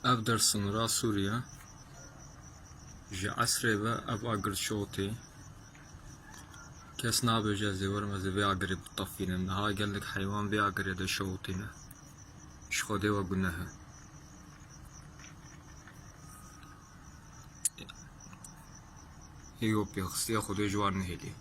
ev der sınıra Suriye ji esrê ve ev agir şotê kes nabêje zêwerim ez ê vê agirê bitefînim niha gelek heywan vê agirê de şewtîne ji Xwedê we guneh e. Hêyo pêxistiya Xwedê ji wan nehêlî.